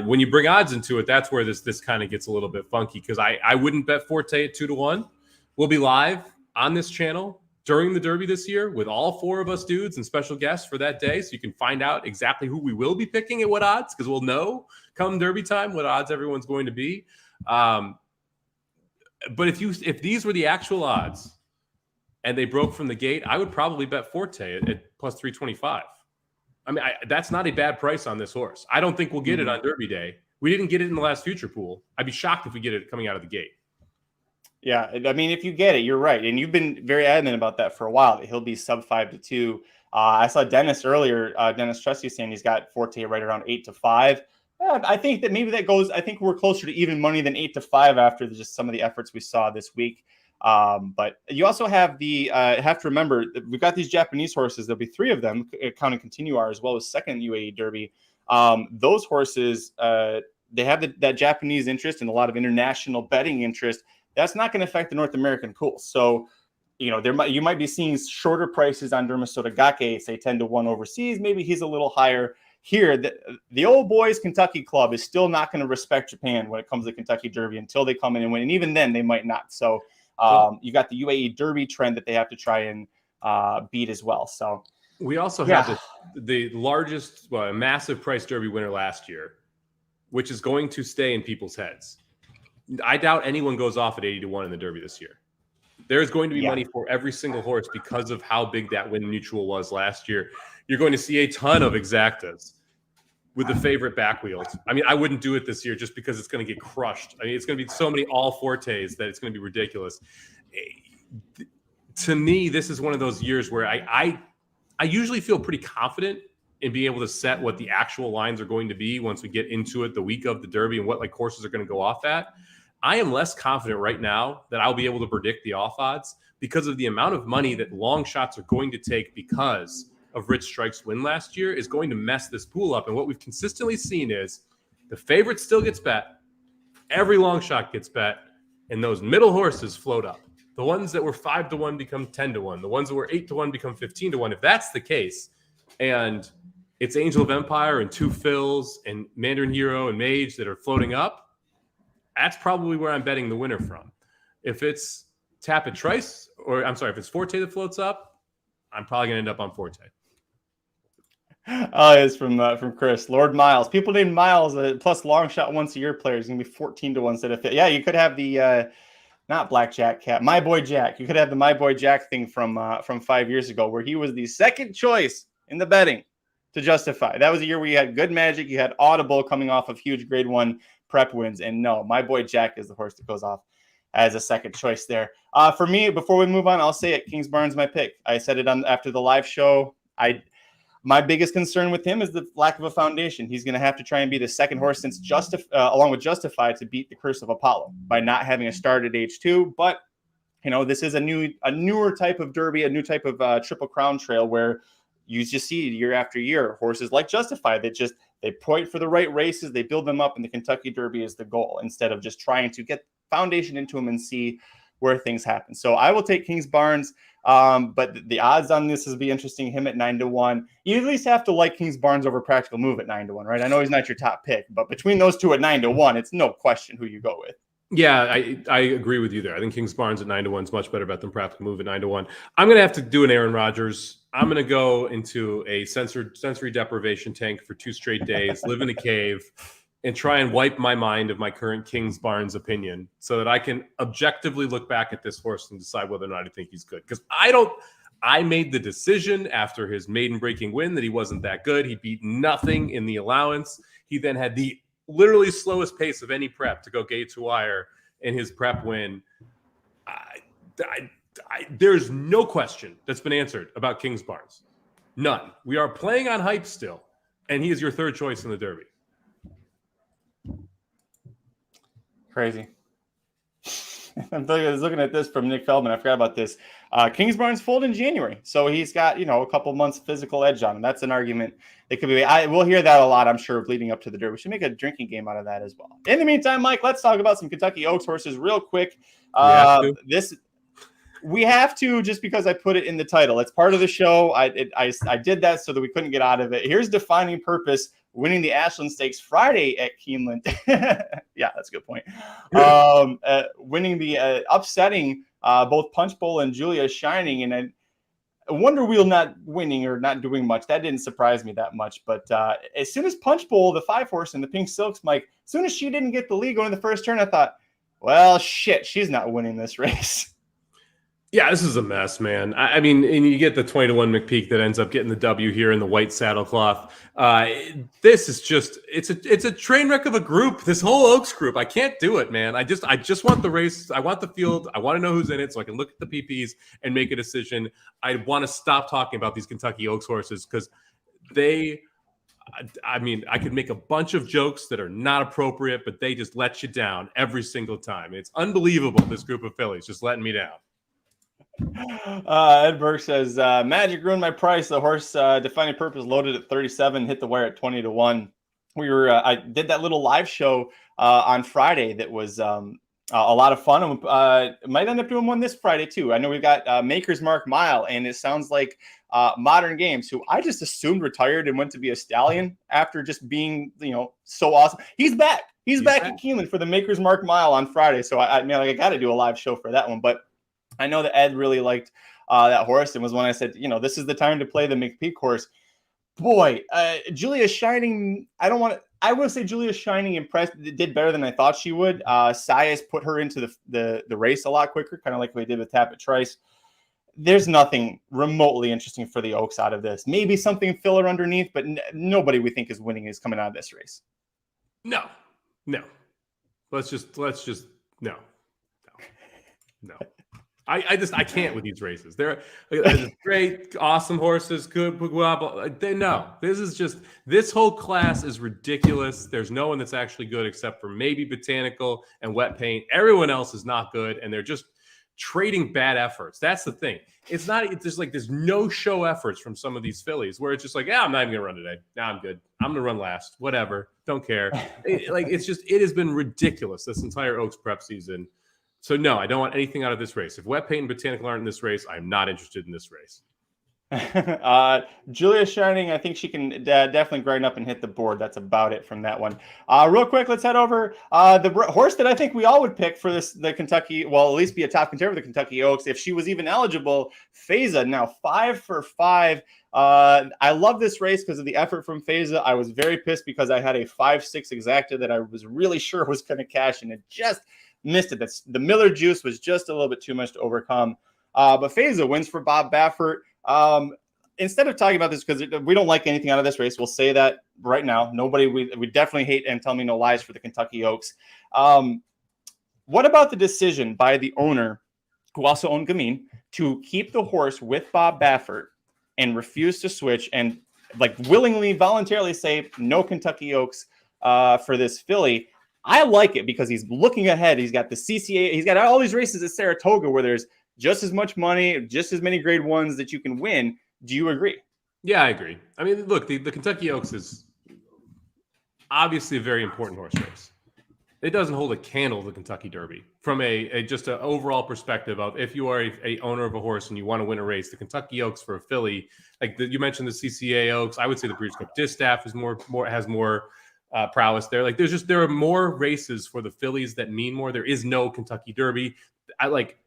When you bring odds into it, that's where this kind of gets a little bit funky because I wouldn't bet Forte at 2-1. We'll be live on this channel during the Derby this year with all 4 of us dudes and special guests for that day, so you can find out exactly who we will be picking at what odds because we'll know come Derby time what odds everyone's going to be. But if these were the actual odds and they broke from the gate, I would probably bet Forte at plus 325. I mean, that's not a bad price on this horse. I don't think we'll get it on Derby Day. We didn't get it in the last future pool. I'd be shocked if we get it coming out of the gate. Yeah, I mean, if you get it, you're right. And you've been very adamant about that for a while, that he'll be sub 5-2. I saw Dennis earlier, Dennis Trusty, saying he's got Forte right around 8-5. I think that maybe that goes, I think we're closer to even money than 8-5 after just some of the efforts we saw this week. But you also have have to remember that we've got these Japanese horses. There'll be 3 of them, counting Continuar as well as second UAE Derby. Those horses, they have that Japanese interest and a lot of international betting interest. That's not going to affect the North American pools. So, you might be seeing shorter prices on Dermasoda Gake, say 10-1 overseas. Maybe he's a little higher here. The old boys Kentucky club is still not going to respect Japan when it comes to Kentucky Derby until they come in and win. And even then they might not. So, you got the UAE Derby trend that they have to try and beat as well. So we also have the largest, massive price Derby winner last year, which is going to stay in people's heads. I doubt anyone goes off at 80-1 in the Derby this year. There's going to be money for every single horse because of how big that win mutual was last year. You're going to see a ton of exactas with the favorite back wheels. I mean, I wouldn't do it this year just because it's going to get crushed. I mean, it's going to be so many all fortes that it's going to be ridiculous. To me, this is one of those years where I usually feel pretty confident in being able to set what the actual lines are going to be once we get into it the week of the Derby and what like courses are going to go off at. I am less confident right now that I'll be able to predict the off odds because of the amount of money that long shots are going to take because of Rich Strike's win last year is going to mess this pool up. And what we've consistently seen is the favorite still gets bet. Every long shot gets bet. And those middle horses float up. The ones that were 5-1 become 10-1. The ones that were 8-1 become 15-1. If that's the case, and it's Angel of Empire and Two Fills and Mandarin Hero and Mage that are floating up, that's probably where I'm betting the winner from. If it's Tapit Trice, if it's Forte that floats up, I'm probably going to end up on Forte. It's from Chris. Lord Miles. People named Miles plus long shot once a year player is going to be 14-1 instead of 50. Yeah, you could have the not Blackjack Cat, My Boy Jack. You could have the My Boy Jack thing from 5 years ago where he was the second choice in the betting to justify. That was a year where you had good magic. You had Audible coming off of huge grade 1 prep wins. And no, My Boy Jack is the horse that goes off as a second choice there. For me, before we move on, I'll say it. Kings Barnes, my pick. I said it after the live show. My biggest concern with him is the lack of a foundation. He's going to have to try and be the second horse since along with Justify to beat the Curse of Apollo by not having a start at age 2. But this is a newer type of Derby, a new type of Triple Crown trail where you just see year after year horses like Justify that they point for the right races, they build them up, and the Kentucky Derby is the goal instead of just trying to get foundation into them and see where things happen. So I will take Kings Barnes. But the odds on this will be interesting. Him at 9-1. You at least have to like Kings Barnes over Practical Move at 9-1, right? I know he's not your top pick, but between those two at 9-1, it's no question who you go with. Yeah, I agree with you there. I think Kings Barnes at 9-1 is much better bet than Practical Move at 9-1. I'm going to have to do an Aaron Rodgers. I'm going to go into a sensory deprivation tank for 2 straight days, live in a cave, and try and wipe my mind of my current Kings Barnes opinion so that I can objectively look back at this horse and decide whether or not I think he's good. Because I made the decision after his maiden breaking win that he wasn't that good. He beat nothing in the allowance. He then had the literally slowest pace of any prep to go gate to wire in his prep win. There's no question that's been answered about Kings Barnes. None. We are playing on hype still, and he is your third choice in the Derby. Crazy. I was looking at this from Nick Feldman. I forgot about this. Kings Barnes fold in January, so he's got a couple months physical edge on him. That's an argument that could be. We'll hear that a lot, I'm sure, leading up to the Derby. We should make a drinking game out of that as well. In the meantime, Mike, let's talk about some Kentucky Oaks horses real quick. We have to just because I put it in the title. It's part of the show. I did that so that we couldn't get out of it. Here's Defining Purpose winning the Ashland Stakes Friday at Keeneland. Yeah, that's a good point. Winning the upsetting both Punch Bowl and Julia Shining, and a Wonder Wheel not winning or not doing much. That didn't surprise me that much. But as soon as Punch Bowl, the 5-horse and the Pink Silks, Mike, as soon as she didn't get the lead going in the first turn, I thought, well, shit, she's not winning this race. Yeah, this is a mess, man. I mean, and you get the 20-1 McPeak that ends up getting the W here in the white saddlecloth. This is just it's a train wreck of a group. This whole Oaks group, I can't do it, man. I just want the race. I want the field. I want to know who's in it so I can look at the PPs and make a decision. I want to stop talking about these Kentucky Oaks horses because I could make a bunch of jokes that are not appropriate, but they just let you down every single time. It's unbelievable. This group of fillies just letting me down. Ed Burke says, Magic ruined my price. The horse Defining Purpose loaded at 37, hit the wire at 20-1. I did that little live show on Friday that was a lot of fun. Might end up doing one this Friday too. I know we've got Maker's Mark Mile, and it sounds like Modern Games, who I just assumed retired and went to be a stallion after just being so awesome. He's back. He's back at Keeneland for the Maker's Mark Mile on Friday. So I got to do a live show for that one, but I know that Ed really liked that horse and was when I said, this is the time to play the McPeak horse. Boy, Julia Shining, I don't want to I will say Julia Shining did better than I thought she would. Sias put her into the race a lot quicker, kind of like we did with Tapit Trice. There's nothing remotely interesting for the Oaks out of this. Maybe something filler underneath, but nobody we think is winning is coming out of this race. No. Let's just no. I can't with these races. They're great, awesome horses, good, blah, blah. No, this whole class is ridiculous. There's no one that's actually good except for maybe Botanical and Wet Paint. Everyone else is not good, and they're just trading bad efforts. That's the thing. It's just like there's no show efforts from some of these fillies where it's just like, yeah, I'm not even gonna run today. Nah, I'm good. I'm gonna run last. Whatever. Don't care. It has been ridiculous this entire Oaks prep season. So no, I don't want anything out of this race. If Wet Paint and Botanical aren't in this race, I'm not interested in this race. Julia Shining, I think she can definitely grind up and hit the board. That's about it from that one. Real quick, let's head over the horse that I think we all would pick for the Kentucky, well, at least be a top contender for the Kentucky Oaks if she was even eligible. Faiza, now 5 for 5. I love this race because of the effort from Faiza. I was very pissed because I had a 5-6 exacta that I was really sure was going to cash, and it just missed it. The Miller juice was just a little bit too much to overcome. But Faiza wins for Bob Baffert. Instead of talking about this, because we don't like anything out of this race, we'll say that right now. We definitely hate and tell me no lies for the Kentucky Oaks. What about the decision by the owner, who also owned Gamine, to keep the horse with Bob Baffert and refuse to switch and willingly, voluntarily say no Kentucky Oaks for this filly? I like it because he's looking ahead. He's got the CCA. He's got all these races at Saratoga where there's just as much money, just as many grade ones that you can win. Do you agree? Yeah, I agree. I mean, look, the Kentucky Oaks is obviously a very important horse race. It doesn't hold a candle to the Kentucky Derby from just an overall perspective of if you are a owner of a horse and you want to win a race. The Kentucky Oaks for a filly, you mentioned the CCA Oaks. I would say the Breeders' Cup Distaff is has more prowess there. There are more races for the fillies that mean more. There is no Kentucky Derby.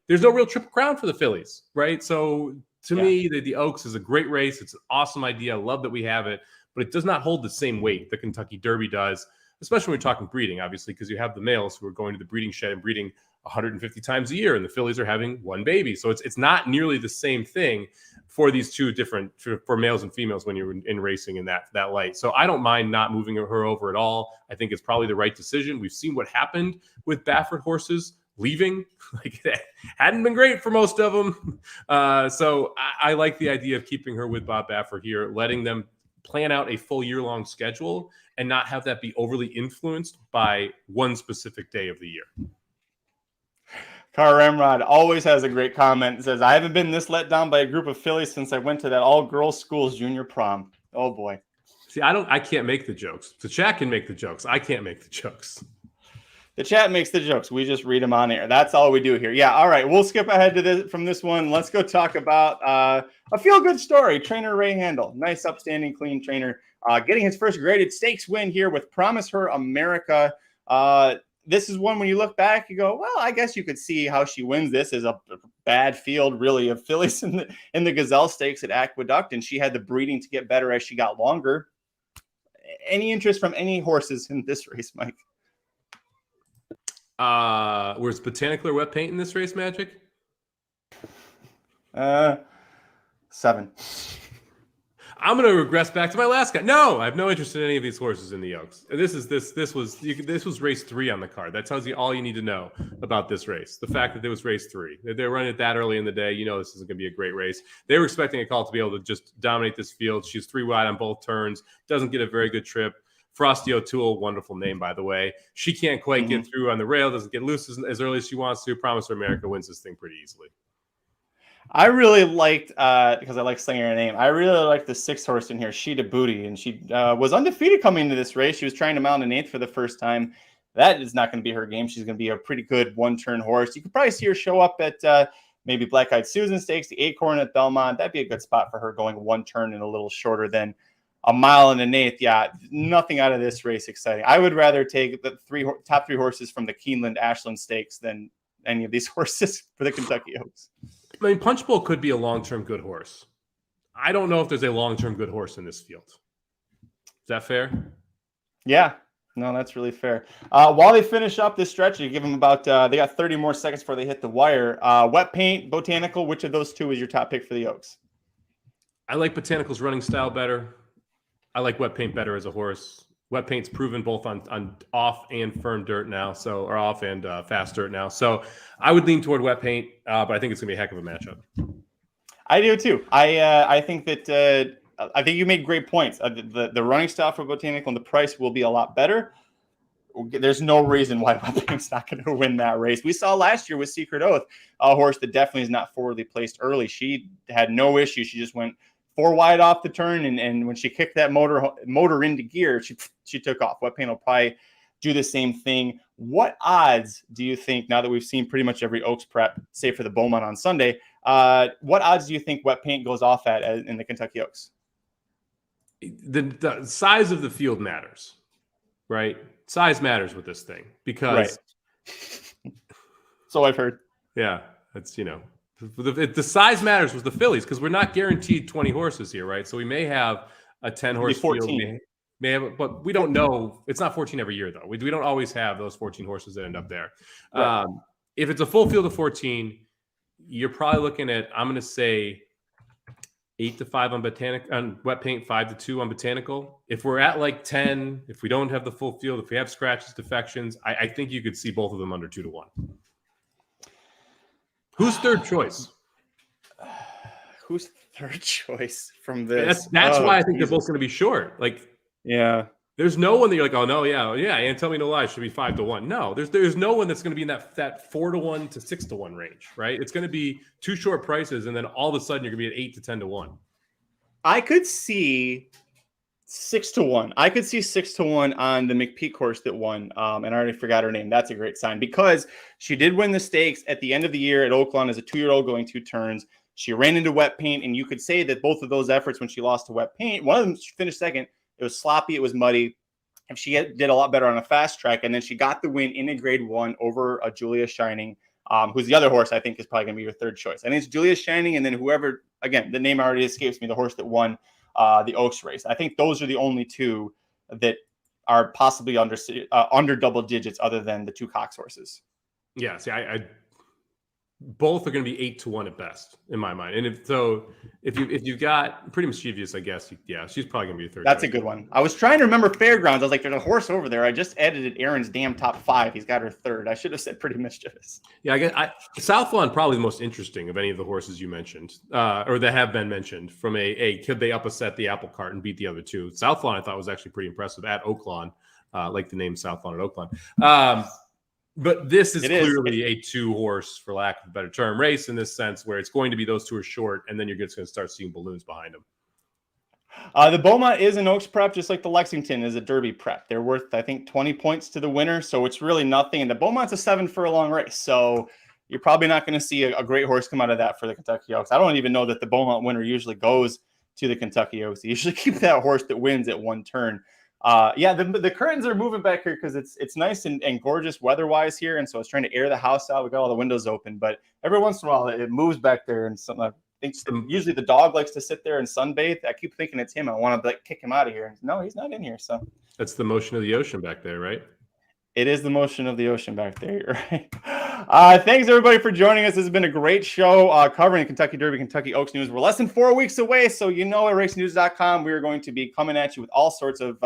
There's no real Triple Crown for the fillies, right? So to me, the Oaks is a great race. It's an awesome idea. I love that we have it, but it does not hold the same weight the Kentucky Derby does, especially when we're talking breeding, obviously, because you have the males who are going to the breeding shed and breeding 150 times a year, and the fillies are having one baby. So it's not nearly the same thing for these two different, for males and females when you're in racing in that light. So I don't mind not moving her over at all. I think it's probably the right decision. We've seen what happened with Baffert horses leaving. It hadn't been great for most of them. So I like the idea of keeping her with Bob Baffert here, letting them plan out a full year-long schedule and not have that be overly influenced by one specific day of the year. Car Ramrod always has a great comment. It says, I haven't been this let down by a group of fillies since I went to that all-girls school's junior prom. Oh, boy. See, I can't make the jokes. The chat can make the jokes. I can't make the jokes. The chat makes the jokes. We just read them on air. That's all we do here. Yeah, all right. We'll skip ahead to from this one. Let's go talk about a feel-good story. Trainer Ray Handel. Nice, upstanding, clean trainer. Getting his first graded stakes win here with Promise Her America. This is one when you look back, you go, well, I guess you could see how she wins this as a bad field, really, of fillies in the Gazelle Stakes at Aqueduct, and she had the breeding to get better as she got longer. Any interest from any horses in this race, Mike? Where's Botanical or Wet Paint in this race, Magic? 7. I'm going to regress back to my last guy. No, I have no interest in any of these horses in the Oaks. This was race 3 on the card. That tells you all you need to know about this race. The fact that it was race 3. They're running it that early in the day. You know this isn't going to be a great race. They were expecting a call to be able to just dominate this field. She's 3 wide on both turns. Doesn't get a very good trip. Frosty O'Toole, wonderful name, by the way. She can't quite get through on the rail, doesn't get loose as early as she wants to. Promise Her America wins this thing pretty easily. I really liked, because I like saying her name, I really liked the 6th horse in here, Sheeta Booty, and she was undefeated coming into this race. She was trying to mount an 8th for the first time. That is not going to be her game. She's going to be a pretty good one-turn horse. You could probably see her show up at maybe Black Eyed Susan Stakes, the Acorn at Belmont. That'd be a good spot for her going one turn and a little shorter than a mile and an 1/8. Yeah, nothing out of this race exciting. I would rather take the top 3 horses from the Keeneland Ashland Stakes than any of these horses for the Kentucky Oaks. I mean, Punch Bowl could be a long-term good horse. I don't know if there's a long-term good horse in this field. Is that fair? Yeah, no, that's really fair. While they finish up this stretch, you give them about they got 30 more seconds before they hit the wire. Wet Paint, Botanical, which of those two is your top pick for the Oaks? I like Botanical's running style better. I like Wet Paint better as a horse. Wet Paint's proven both on off and firm dirt now, or off and fast dirt now. So I would lean toward Wet Paint, but I think it's gonna be a heck of a matchup. I do too. I think that I think you made great points. The running style for Botanical and the price will be a lot better. There's no reason why Wet Paint's not going to win that race. We saw last year with Secret Oath, a horse that definitely is not forwardly placed early. She had no issue. She just went 4 wide off the turn, and when she kicked that motor into gear, she took off. Wet Paint will probably do the same thing. What odds do you think, now that we've seen pretty much every Oaks prep, save for the Beaumont on Sunday, what odds do you think Wet Paint goes off at in the Kentucky Oaks? The size of the field matters, right? Size matters with this thing because. Right. So I've heard. Yeah, that's the size matters with the fillies because we're not guaranteed 20 horses here, right? So we may have a 10 horse field, may have, but we don't know. It's not 14 every year though. We don't always have those 14 horses that end up there. Right. If it's a full field of 14, you're probably looking at, I'm going to say 8-5 on Wet Paint, 5-2 on Botanical. If we're at like 10, if we don't have the full field, if we have scratches, defections, I think you could see both of them under 2-1. Who's third choice? Who's third choice from this? That's why I think they're both going to be short. Yeah. There's no one that you're like, oh no, yeah, and tell me no lie, it should be 5-1. No, there's no one that's going to be in that 4-1 to 6-1 range, right? It's going to be two short prices, and then all of a sudden you're going to be at 8-10-1. I could see 6-1. I could see 6-1 on the McPeak horse that won, and I already forgot her name. That's a great sign because she did win the stakes at the end of the year at Oaklawn as a 2-year-old going 2 turns. She ran into Wet Paint, and you could say that both of those efforts when she lost to Wet Paint, one of them she finished second. It was sloppy. It was muddy. And she did a lot better on a fast track. And then she got the win in a grade 1 over Julia Shining, who's the other horse I think is probably going to be your third choice. I think it's Julia Shining and then whoever, again, the name already escapes me, the horse that won the Oaks race. I think those are the only two that are possibly under double digits other than the 2 Cox horses. Yeah, see, I both are going to be 8-1 at best in my mind. And if you've got Pretty Mischievous, I guess, yeah, she's probably going to be a third. That's a good one. I was trying to remember Fairgrounds. I was like, there's a horse over there. I just edited Aaron's damn top 5. He's got her third. I should have said Pretty Mischievous. Yeah, I guess Southlawn probably the most interesting of any of the horses you mentioned, or that have been mentioned. From could they upset the apple cart and beat the other two? Southlawn I thought was actually pretty impressive at Oaklawn, like the name Southlawn at Oaklawn. But this is clearly a 2-horse, for lack of a better term, race in this sense where it's going to be those two are short, and then you're just going to start seeing balloons behind them. The Beaumont is an Oaks prep, just like the Lexington is a Derby prep. They're worth, I think, 20 points to the winner, so it's really nothing. And the Beaumont's a 7-furlong race, so you're probably not going to see a great horse come out of that for the Kentucky Oaks. I don't even know that the Beaumont winner usually goes to the Kentucky Oaks. They usually keep that horse that wins at one turn. The curtains are moving back here because it's nice and gorgeous weather-wise here, and so I was trying to air the house out. We got all the windows open, but every once in a while it moves back there, and something I think usually the dog likes to sit there and sunbathe. I keep thinking it's him. I want to kick him out of here. No, he's not in here. So that's the motion of the ocean back there, right? It is the motion of the ocean back there. You're right. Thanks everybody for joining us. This has been a great show covering Kentucky Derby, Kentucky Oaks news. We're less than 4 weeks away, so at racingnews.com, we are going to be coming at you with all sorts of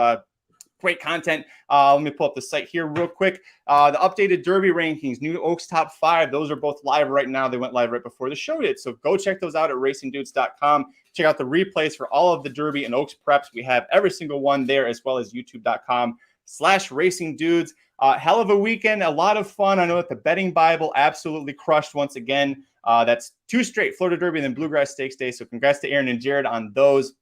great content. Let me pull up the site here real quick. The updated Derby rankings, new Oaks top 5. Those are both live right now. They went live right before the show did. So go check those out at racingdudes.com. Check out the replays for all of the Derby and Oaks preps. We have every single one there, as well as youtube.com/racingdudes. Hell of a weekend, a lot of fun. I know that the Betting Bible absolutely crushed once again. That's 2 straight, Florida Derby and then Bluegrass Stakes Day. So congrats to Aaron and Jared on those.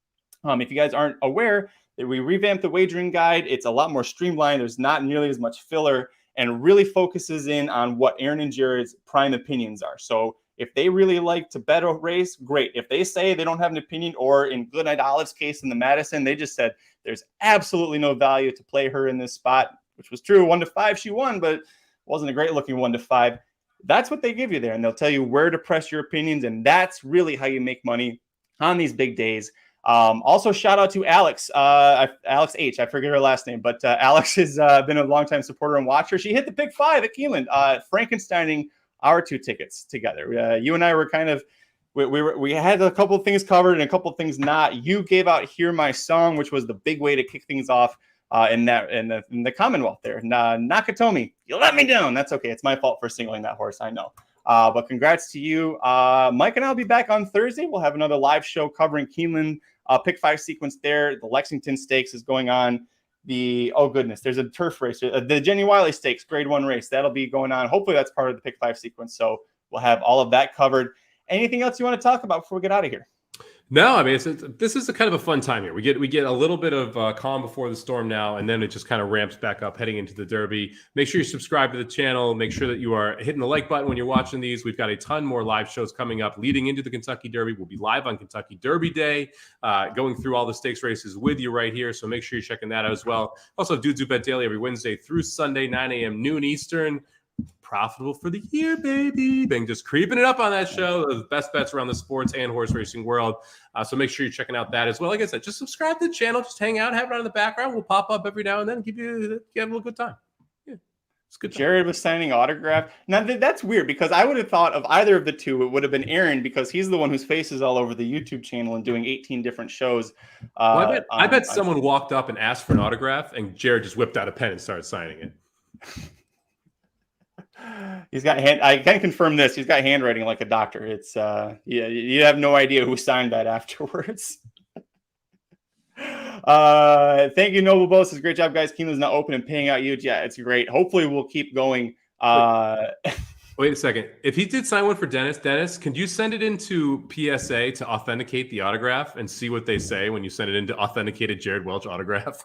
If you guys aren't aware, we revamped the wagering guide. It's a lot more streamlined. There's not nearly as much filler and really focuses in on what Aaron and Jared's prime opinions are. So if they really like to bet a race, great. If they say they don't have an opinion, or in Goodnight Olive's case in the Madison, they just said there's absolutely no value to play her in this spot, which was true. 1-5, she won, but wasn't a great looking 1-5. That's what they give you there. And they'll tell you where to press your opinions. And that's really how you make money on these big days. Also, shout out to Alex, Alex H. I forget her last name, but Alex has been a longtime supporter and watcher. She hit the Pick 5 at Keeneland, Frankensteining our 2 tickets together. You and I were kind of, we had a couple of things covered and a couple of things not. You gave out "Hear My Song," which was the big way to kick things off in the Commonwealth there. Nakatomi, you let me down. That's okay. It's my fault for singling that horse, I know. But congrats to you. Mike and I will be back on Thursday. We'll have another live show covering Keeneland Pick 5 sequence there. The Lexington Stakes is going on. There's a turf race. The Jenny Wiley Stakes, grade 1 race. That'll be going on. Hopefully that's part of the Pick 5 sequence. So we'll have all of that covered. Anything else you want to talk about before we get out of here? No, I mean, this is a kind of a fun time here. We get a little bit of calm before the storm now, and then it just kind of ramps back up heading into the Derby. Make sure you subscribe to the channel. Make sure that you are hitting the like button when you're watching these. We've got a ton more live shows coming up leading into the Kentucky Derby. We'll be live on Kentucky Derby Day, going through all the stakes races with you right here. So make sure you're checking that out as well. Also, Dudes Who Bet Daily every Wednesday through Sunday, 9 a.m., noon Eastern. Profitable for the year, baby. Been just creeping it up on that show. The best bets around the sports and horse racing world. So make sure you're checking out that as well. Like I said, just subscribe to the channel. Just hang out, have it on in the background. We'll pop up every now and then and have a little good time. Yeah, it's good. Jared was signing autograph. Now that's weird because I would have thought of either of the two. It would have been Aaron because he's the one whose face is all over the YouTube channel and doing 18 different shows. I bet someone walked up and asked for an autograph, and Jared just whipped out a pen and started signing it. He's got I can confirm this. He's got handwriting like a doctor. It's you have no idea who signed that afterwards. Thank you, Noble Boss. It's a great job, guys. Keeneland's not open and paying out huge. Yeah, it's great. Hopefully we'll keep going. Wait a second. If he did sign one for Dennis, can you send it into PSA to authenticate the autograph and see what they say when you send it into authenticated Jared Welch autograph?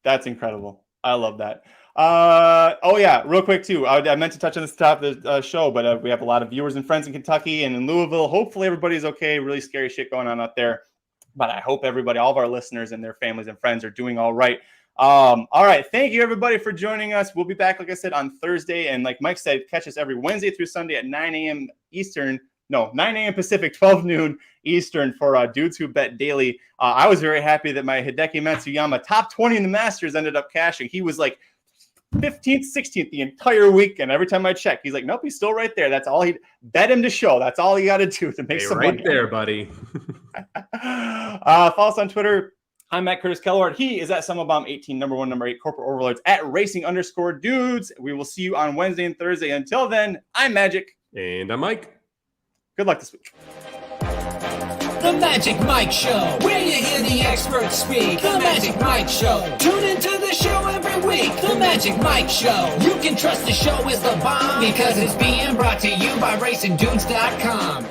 That's incredible. I love that. Real quick too. I meant to touch on this top of the show, but we have a lot of viewers and friends in Kentucky and in Louisville. Hopefully everybody's okay. Really scary shit going on out there, but I hope everybody, all of our listeners and their families and friends are doing all right. All right. Thank you everybody for joining us. We'll be back, like I said, on Thursday. And like Mike said, catch us every Wednesday through Sunday at 9 a.m. Eastern. No, 9 a.m. Pacific, 12 noon Eastern for Dudes Who Bet Daily. I was very happy that my Hideki Matsuyama top 20 in the Masters ended up cashing. He was like 15th, 16th the entire weekend. Every time I check, he's like, nope, he's still right there. That's all he bet him to show. That's all he got to do to make some money. Right there, buddy. Follow us on Twitter. I'm at Curtis Kalleward. He is at Somobomb 18, number 1, number 8, corporate overlords at racing_dudes. We will see you on Wednesday and Thursday. Until then, I'm Magic. And I'm Mike. Good luck this week. The Magic Mike Show, where you hear the experts speak. The Magic Mike Show. Tune into the show every week. The Magic Mike Show. You can trust the show is the bomb because it's being brought to you by RacingDudes.com.